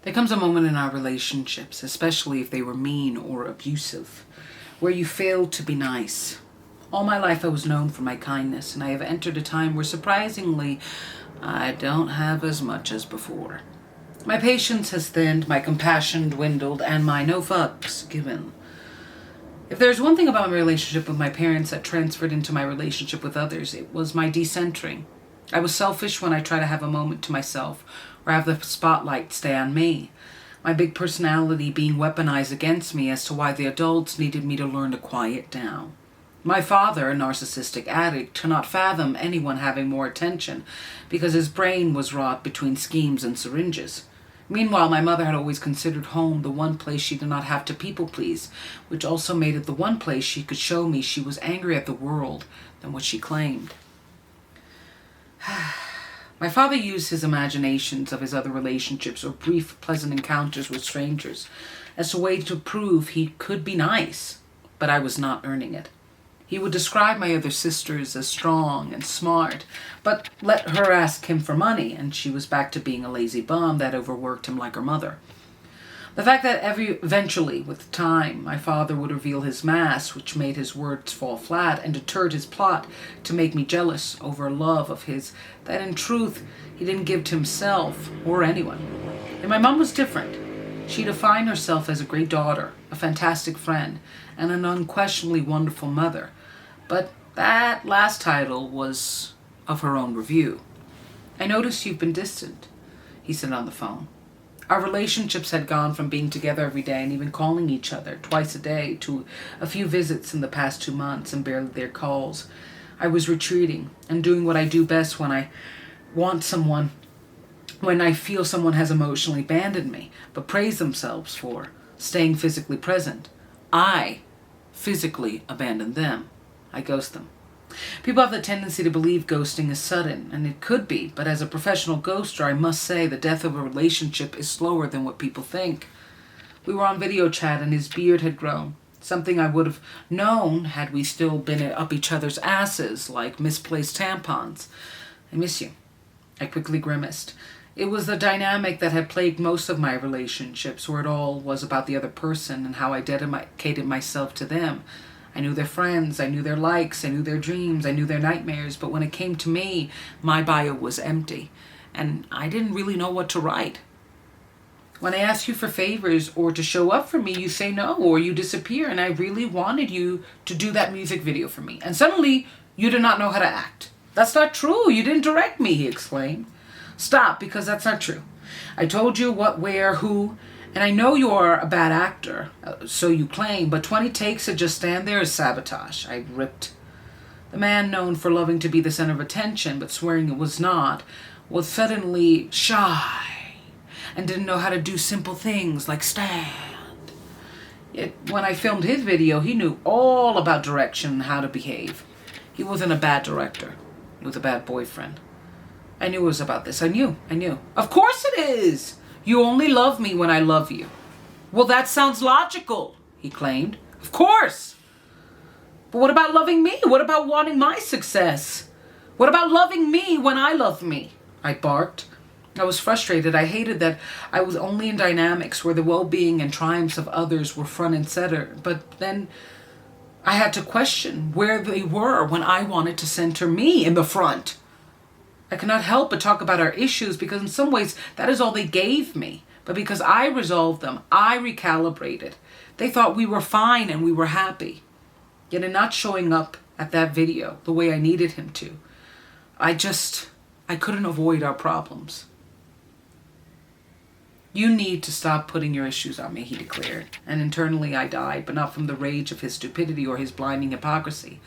There comes a moment in our relationships, especially if they were mean or abusive, where you failed to be nice. All my life I was known for my kindness, and I have entered a time where surprisingly I don't have as much as before. My patience has thinned, my compassion dwindled, and my no fucks given. If there's one thing about my relationship with my parents that transferred into my relationship with others, it was my decentering. I was selfish when I try to have a moment to myself or have the spotlight stay on me. My big personality being weaponized against me as to why the adults needed me to learn to quiet down. My father, a narcissistic addict, could not fathom anyone having more attention because his brain was wrought between schemes and syringes. Meanwhile, my mother had always considered home the one place she did not have to people please, which also made it the one place she could show me she was angry at the world than what she claimed. My father used his imaginations of his other relationships or brief, pleasant encounters with strangers as a way to prove he could be nice, but I was not earning it. He would describe my other sisters as strong and smart, but let her ask him for money, and she was back to being a lazy bum that overworked him like her mother. The fact that eventually, with time, my father would reveal his mask, which made his words fall flat and deterred his plot to make me jealous over a love of his that in truth he didn't give to himself or anyone. And my mom was different. She defined herself as a great daughter, a fantastic friend, and an unquestionably wonderful mother. But that last title was of her own review. "I noticed you've been distant," he said on the phone. Our relationships had gone from being together every day and even calling each other twice a day to a few visits in the past 2 months and barely their calls. I was retreating and doing what I do best when I want someone, when I feel someone has emotionally abandoned me, but praise themselves for staying physically present. I physically abandon them. I ghost them. People have the tendency to believe ghosting is sudden, and it could be, but as a professional ghoster, I must say the death of a relationship is slower than what people think. We were on video chat and his beard had grown, something I would have known had we still been up each other's asses like misplaced tampons. "I miss you." I quickly grimaced. It was the dynamic that had plagued most of my relationships, where it all was about the other person and how I dedicated myself to them. I knew their friends, I knew their likes, I knew their dreams, I knew their nightmares, but when it came to me, my bio was empty, and I didn't really know what to write. When I ask you for favors or to show up for me, you say no, or you disappear, and I really wanted you to do that music video for me, and suddenly you do not know how to act. "That's not true, you didn't direct me," he exclaimed. "Stop, because that's not true. I told you what, where, who, and I know you are a bad actor, so you claim, but 20 takes to just stand there is sabotage," I ripped. The man known for loving to be the center of attention, but swearing it was not, was suddenly shy and didn't know how to do simple things like stand. Yet when I filmed his video, he knew all about direction and how to behave. He wasn't a bad director. He was a bad boyfriend. I knew it was about this. I knew. "Of course it is! You only love me when I love you." "Well, that sounds logical," he claimed. "Of course. But what about loving me? What about wanting my success? What about loving me when I love me?" I barked. I was frustrated. I hated that I was only in dynamics where the well-being and triumphs of others were front and center. But then I had to question where they were when I wanted to center me in the front. I could not help but talk about our issues because in some ways that is all they gave me. But because I resolved them, I recalibrated. They thought we were fine and we were happy. Yet in not showing up at that video the way I needed him to, I couldn't avoid our problems. "You need to stop putting your issues on me," he declared. And internally I died, but not from the rage of his stupidity or his blinding hypocrisy.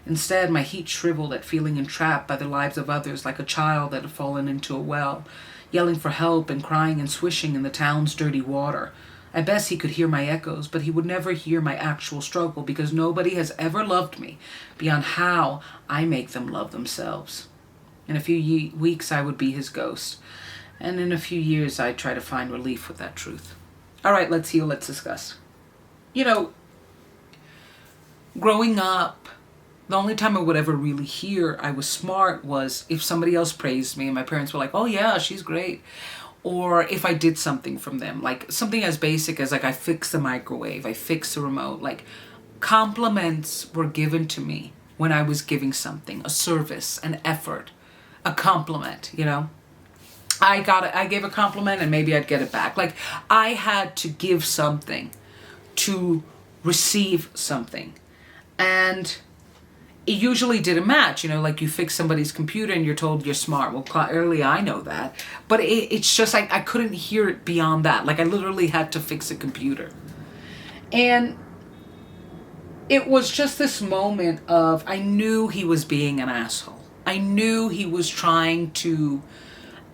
Instead, my heat shriveled at feeling entrapped by the lives of others like a child that had fallen into a well, yelling for help and crying and swishing in the town's dirty water. At best he could hear my echoes, but he would never hear my actual struggle because nobody has ever loved me beyond how I make them love themselves. In a few weeks I would be his ghost, and in a few years I'd try to find relief with that truth. All right, let's heal, let's discuss. Growing up, the only time I would ever really hear I was smart was if somebody else praised me and my parents were like, "Oh yeah, she's great." or if I did something from them, like something as basic as like I fixed the microwave, I fixed the remote, like compliments were given to me when I was giving something, a service, an effort, a compliment, you know. I gave a compliment and maybe I'd get it back. Like I had to give something to receive something. And it usually didn't match, you know, like you fix somebody's computer and you're told you're smart. Well, clearly I know that. But it's just like I couldn't hear it beyond that. Like I literally had to fix a computer. And it was just this moment of, I knew he was being an asshole. I knew he was trying to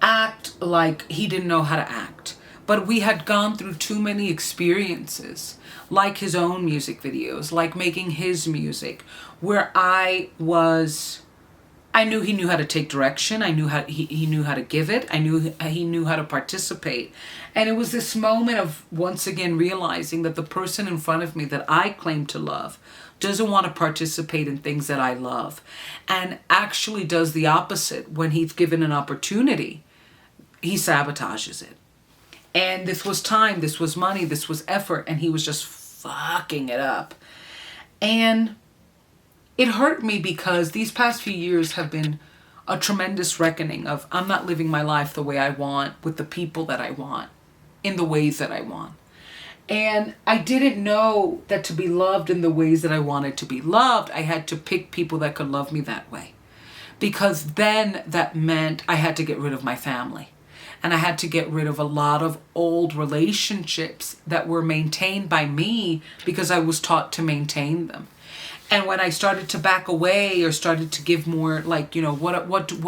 act like he didn't know how to act. But we had gone through too many experiences, like his own music videos, like making his music, where I knew he knew how to take direction. I knew how he knew how to give it. I knew he knew how to participate. And it was this moment of once again realizing that the person in front of me that I claim to love doesn't want to participate in things that I love, and actually does the opposite. When he's given an opportunity, he sabotages it. And this was time, this was money, this was effort, and he was just fucking it up. And it hurt me because these past few years have been a tremendous reckoning of I'm not living my life the way I want, with the people that I want, in the ways that I want. And I didn't know that to be loved in the ways that I wanted to be loved, I had to pick people that could love me that way. Because then that meant I had to get rid of my family. And I had to get rid of a lot of old relationships that were maintained by me because I was taught to maintain them. And when I started to back away or started to give more, like, you know, what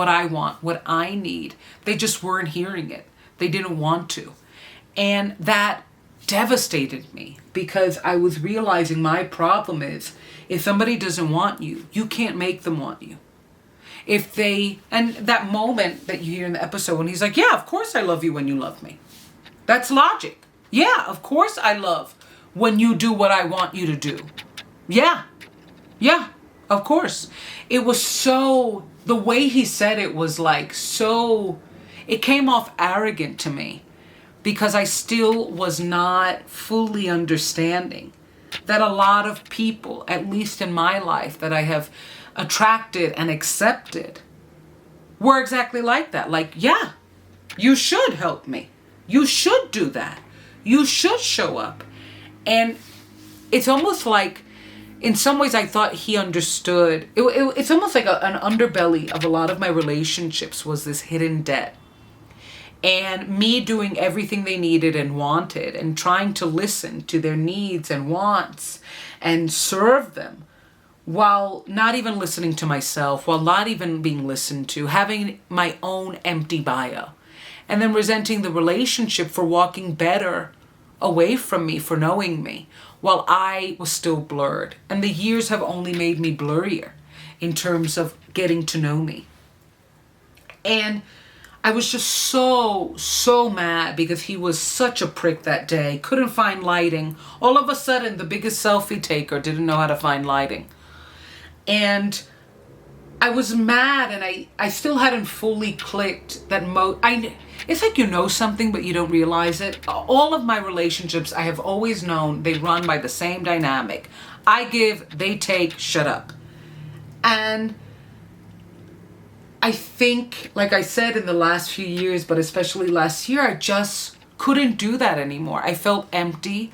I want, what I need, they just weren't hearing it. They didn't want to. And that devastated me because I was realizing my problem is if somebody doesn't want you, you can't make them want you. And that moment that you hear in the episode when he's like, yeah, of course I love you when you love me. That's logic. Yeah, of course I love when you do what I want you to do. Yeah, of course. It was so, the way he said it was like so, it came off arrogant to me because I still was not fully understanding that a lot of people, at least in my life, that I have attracted and accepted were exactly like that. Like, yeah, you should help me. You should do that. You should show up. And it's almost like, in some ways, I thought he understood. It's almost like an underbelly of a lot of my relationships was this hidden debt. And me doing everything they needed and wanted and trying to listen to their needs and wants and serve them, while not even listening to myself, while not even being listened to, having my own empty bio, and then resenting the relationship for walking better away from me, for knowing me, while I was still blurred. And the years have only made me blurrier in terms of getting to know me. And I was just so mad because he was such a prick that day, couldn't find lighting. All of a sudden, the biggest selfie taker didn't know how to find lighting. And I was mad, and I still hadn't fully clicked that it's like you know something but you don't realize it. All of my relationships I have always known they run by the same dynamic. I give, they take, shut up. And I think, like I said, in the last few years, but especially last year, I just couldn't do that anymore. I felt empty.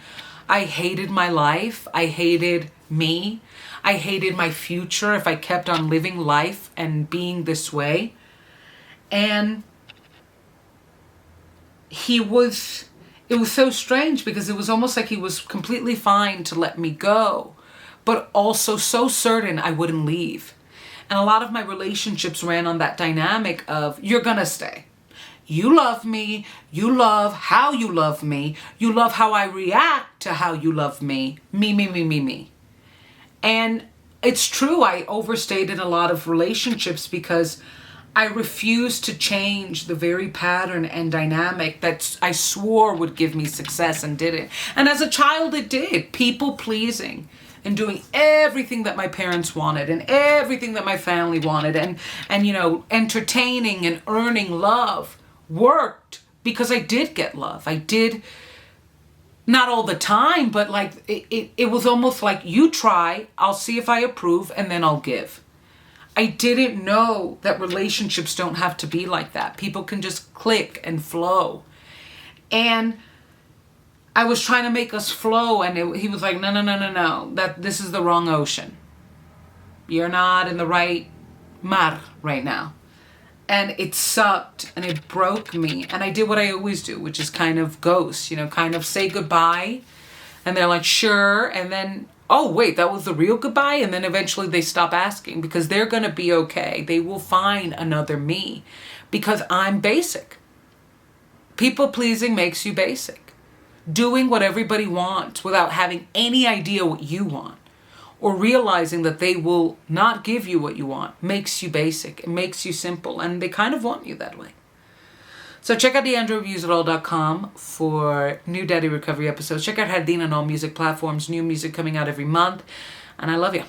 I hated my life. I hated me. I hated my future if I kept on living life and being this way. And it was so strange because it was almost like he was completely fine to let me go, but also so certain I wouldn't leave. And a lot of my relationships ran on that dynamic of, you're gonna stay. You love me. You love how you love me. You love how I react to how you love me. Me. And it's true, I overstayed in a lot of relationships because I refused to change the very pattern and dynamic that I swore would give me success and didn't. And as a child, it did. People pleasing and doing everything that my parents wanted and everything that my family wanted and you know, entertaining and earning love worked because I did get love. I did, not all the time, but like it was almost like, you try, I'll see if I approve, and then I'll give. I didn't know that relationships don't have to be like that. People can just click and flow. And I was trying to make us flow, and he was like, no, this is the wrong ocean. You're not in the right mar right now. And it sucked, and it broke me. And I did what I always do, which is kind of ghost, kind of say goodbye. And they're like, sure. And then, oh, wait, that was the real goodbye? And then eventually they stop asking, because they're going to be okay. They will find another me, because I'm basic. People pleasing makes you basic. Doing what everybody wants without having any idea what you want, or realizing that they will not give you what you want, makes you basic. It makes you simple. And they kind of want you that way. So check out DiandraReviewsItAll.com for new daddy recovery episodes. Check out Hardin on all music platforms. New music coming out every month. And I love you.